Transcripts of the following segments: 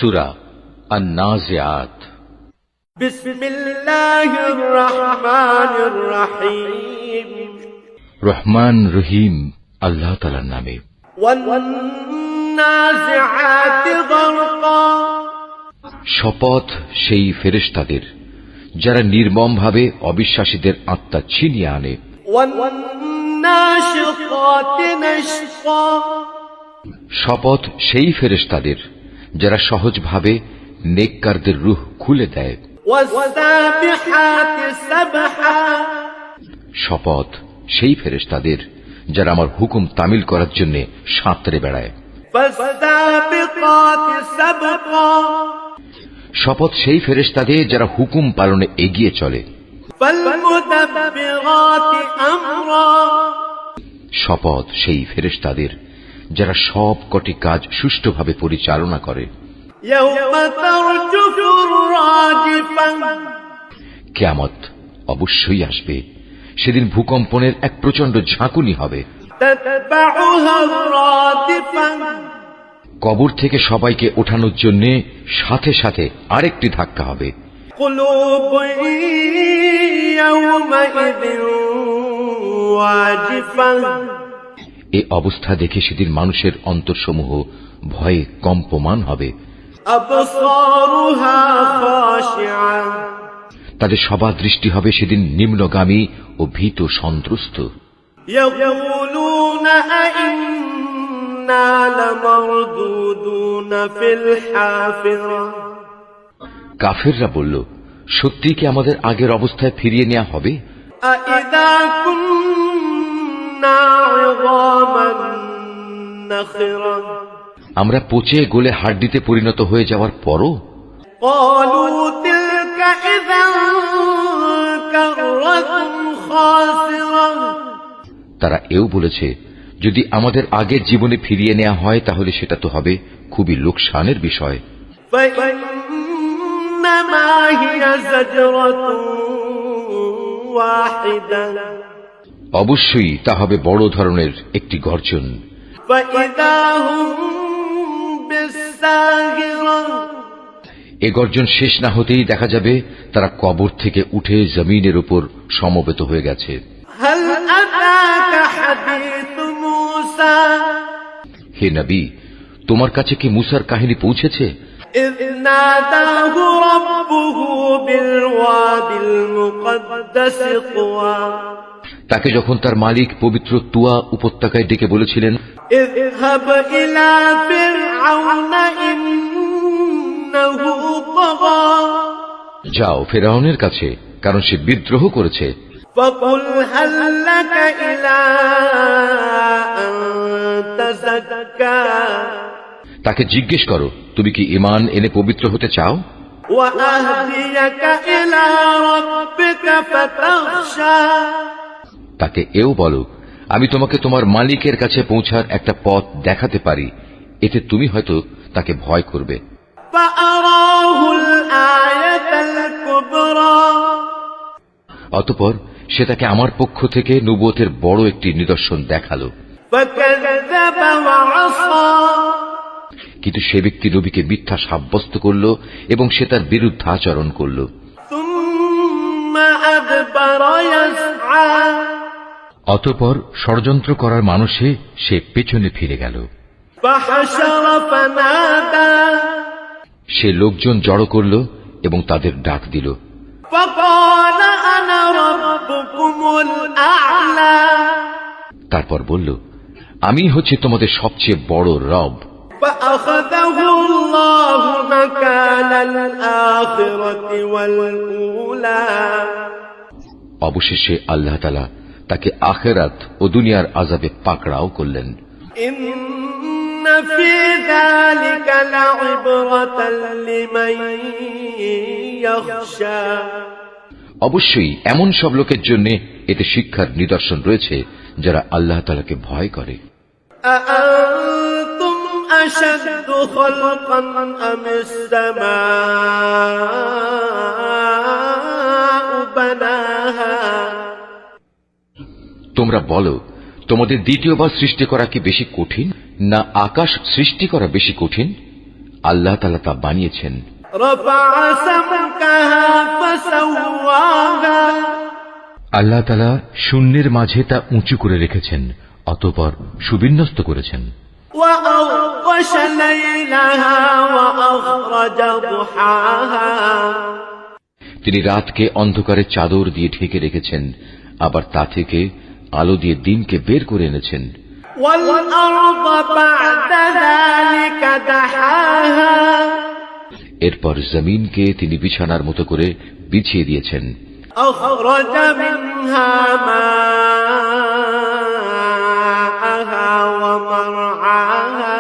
সূরা আন-নাজিআত। বিসমিল্লাহির রহমানির রহিম। রহমান রহিম আল্লাহ তাআলার নামে। ওয়ান-নাজিআতি গরকা। শপথ সেই ফেরেশতাদের যারা নির্মমভাবে অবিশ্বাসীদের আত্মা ছিনিয়ে আনে। ওয়ান-নাশিতাতি নাশতা। শপথ সেই ফেরেশতাদের যারা সহজভাবে নেককারদের রূহ খুলে দেয়। ওয়াস-সাবিহাতি সাবহা। শপথ সেই ফেরেশতাদের যারা আমার হুকুম তামিল করার জন্য সাঁতরে বেড়ায়। ফাস-সাবিকাতি সাবকা। শপথ সেই ফেরেশতাদের যারা হুকুম পালনে এগিয়ে চলে। ফাল-মুদাব্বিরাতি আমরা। শপথ সেই ফেরেশতাদের যারা সব কটি কাজ সুষ্ঠুভাবে পরিচালনা করে। ইয়াওমা তারজুফুর রাজিফা। কিয়ামত অবশ্যই আসবে, সেদিন ভূকম্পনের এক প্রচন্ড ঝাঁকুনি হবে। তাতবাউহা রাদিফা। কবর থেকে সবাইকে ওঠানোর জন্য সাথে সাথে আরেকটি ধাক্কা হবে। কুলুবুন ইয়াওমাইযিন ওয়াজিফা। এই অবস্থা দেখে সেদিন মানুষের অন্তরসমূহ ভয়ে কম্পমান হবে। আবসারুহা খাশিআ। তাদের সবার দৃষ্টি হবে সেদিন নিম্নগামী ও ভীত সন্ত্রস্ত। ইয়াকুলুনা আইন্না লামারদুদুনা ফিল হাফিরা। কাফেররা বলল, সত্যি কি আমাদের আগের অবস্থায় ফিরিয়ে নেওয়া হবে? আইযা কুন্না ইযামান নাখিরা। আমরা পচে গলে হাড্ডিতে পরিণত হয়ে যাওয়ার পরও? ক্বালু তিলকা ইযান কাররাতুন খাসিরা। তারা এও বলেছে, যদি আমাদের আগের জীবনে ফিরিয়ে নেওয়া হয় তাহলে সেটা তো হবে খুবই লোকসানের বিষয়। ফাইন্নামা হিয়া যাজরাতুন ওয়াহিদা। অবশ্যই তা হবে বড় ধরনের একটি গর্জন। ফাইযা হুম বিসাগিরা। এ গর্জন শেষ না হতেই দেখা যাবে তারা কবর থেকে উঠে জমিনের উপর সমবেত হয়ে গেছে। হাল আতাকা হাদিসু মূসা। হে নবী, তোমার কাছে কি মুসার কাহিনী পৌঁছেছে? إذ ناداه ربه بالوادي المقدس طوى। তাকে যখন তার মালিক পবিত্র তুয়া উপত্যকায় ডেকে বলেছিলেন, اذهب إلى فرعون إنه طغى। যাও ফেরাউনের কাছে, কারণ সে বিদ্রোহ করেছে। فقل هل لك إلى أن تزكى। তাকে জিজ্ঞেস করো, তুমি কি ঈমান এনে পবিত্র হতে চাও? وأهديك إلى ربك فتخشى। তাকে এও বলো, আমি তোমাকে তোমার মালিকের কাছে পৌঁছার একটা পথ দেখাতে পারি, এতে তুমি হয়তো তাকে ভয় করবে। فأراه الآية الكبرى। অতঃপর সে তাকে আমার পক্ষ থেকে নবুয়তের বড় একটি নিদর্শন দেখালো। فكذب وعصى। কিন্তু সে ব্যক্তি নবীকে মিথ্যা সাব্যস্ত করল এবং সে তার বিরুদ্ধাচরণ করল। ثم أدبر يسعى। অতঃপর ষড়যন্ত্র করার মানুষে সে পেছনে ফিরে গেল। فحشر فنادى। সে লোকজন জড়ো করল এবং তাদের ডাক দিল। فقال أنا ربكم الأعلى। তারপর বলল, আমি হচ্ছে তোমাদের সবচেয়ে বড় রব। فأخذه الله نكال الآخرة والأولى। অবশেষে আল্লাহ তাআলা তাকে আখিরাত ও দুনিয়ার আযাবে পাকড়াও করলেন। إن في ذلك لعبرة لمن يخشى। অবশ্যই এমন সব লোকের জন্য এতে শিক্ষার নিদর্শন রয়েছে যারা আল্লাহ তাআলাকে ভয় করে। أأنتم أشد خلقا أم السماء بناها؟ তোমরা বলো, তোমাদের দ্বিতীয়বার সৃষ্টি করা কি বেশি কঠিন, না আকাশ সৃষ্টি করা বেশি কঠিন? আল্লাহ তাআলা তা বানিয়েছেন। رفع سمكها فسواها আল্লাহ তাআলা শূন্যের মাঝে তা উঁচু করে রেখেছেন, অতঃপর সুবিন্যস্ত করেছেন। وأغطش ليلها وأخرج ضحاها তিনি রাতকে অন্ধকারের চাদর দিয়ে ঢেকে রেখেছেন, আবার তা থেকে আলো দিয়ে দিনকে বের করে এনেছেন। والأرض بعد ذلك دحاها এরপর জমিনকে তিনি বিছানার মতো করে বিছিয়ে দিয়েছেন। أخرج منها ماءها ومرعاها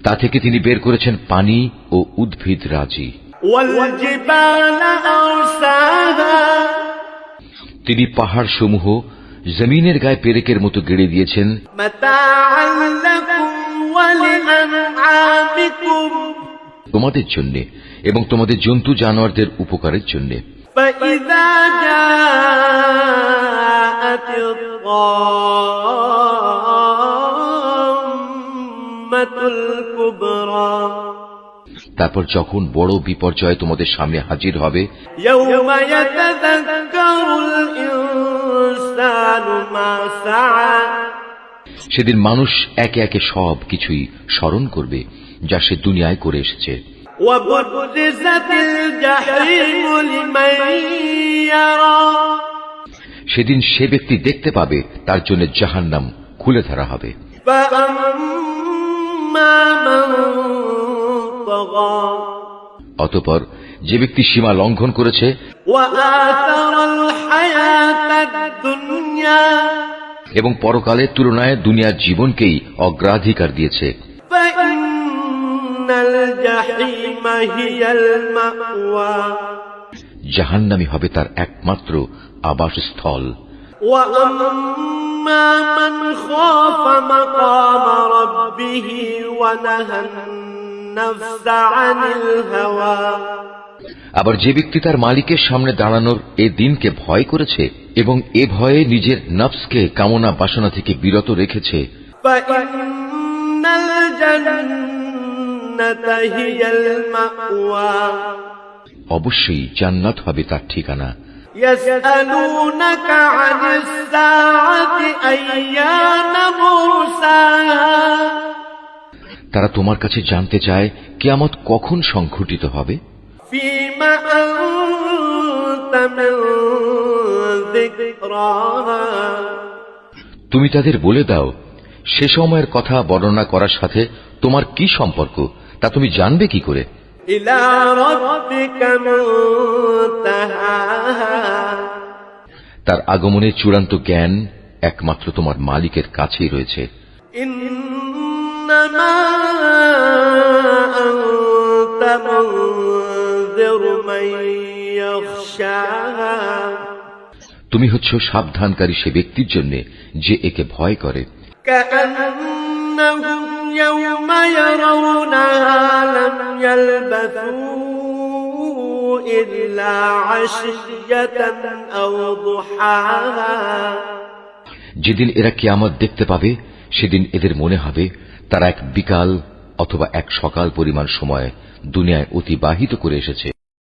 তা থেকে তিনি বের করেছেন পানি ও উদ্ভিদ রাজি। والجبال أرساها তিনি পাহাড় সমূহ জমিনের গায়ে পেরেকের মতো গেড়ে দিয়েছেন, متاعا لكم ولأنعامكم তোমাদের জন্য এবং তোমাদের জন্তু জানোয়ারদের উপকারের জন্য। فإذا جاءت الطامة الكبرى তারপর যখন বড় বিপর্যয় তোমাদের সামনে হাজির হবে, يوم يتذكر الإنسان ما سعى সেদিন মানুষ একে একে সব কিছুই স্মরণ করবে যা সে দুনিয়ায় করে এসেছে। وبرزت الجحيم لمن يرى সেদিন সে ব্যক্তি দেখতে পাবে তার জন্য জাহান্নাম খুলে ধরা হবে। فأما من طغى অতঃপর যে ব্যক্তি সীমা লঙ্ঘন করেছে وآثر الحياة الدنيا এবং পরকালের তুলনায় দুনিয়ার জীবনকেই অগ্রাধিকার দিয়েছে, فإن الجحيم هي المأوى জাহান্নামী হবে তার একমাত্র আবাসস্থল। وأما من خاف مقام ربه ونهى النفس عن الهوى আবার যে ব্যক্তি তার মালিকের সামনে দাঁড়ানোর এ দিনকে ভয় করেছে এবং এ ভয়ে নিজের নফসকে কামনা বাসনা থেকে বিরত রেখেছে, فإن الجنة هي المأوى অবশ্যই জান্নাত হবে তার ঠিকানা। يسألونك عن الساعة أيان مرساها তারা তোমার কাছে জানতে চায় কিয়ামত কখন সংঘটিত হবে। فيما أنت من ذكراها তুমি তাদের বলে দাও, সে সময়ের কথা বর্ণনা করার সাথে তোমার কি সম্পর্ক তা তুমি জানবে কি করে। إلى ربك منتهاها তার আগমনের চূড়ান্ত জ্ঞান একমাত্র তোমার মালিকের কাছেই রয়েছে। إنما أنت منذر من يخشاها তুমি হচ্ছ সাবধানকারী সে ব্যক্তির জন্য যে একে ভয় করে। كأنهم يوم يرونها لم يلبثوا إلا عشية أو ضحاها যেদিন এরা কিয়ামত দেখতে পাবে সেদিন এদের মনে হবে তারা এক বিকাল অথবা এক সকাল পরিমাণ সময় দুনিয়ায় অতিবাহিত করে এসেছে।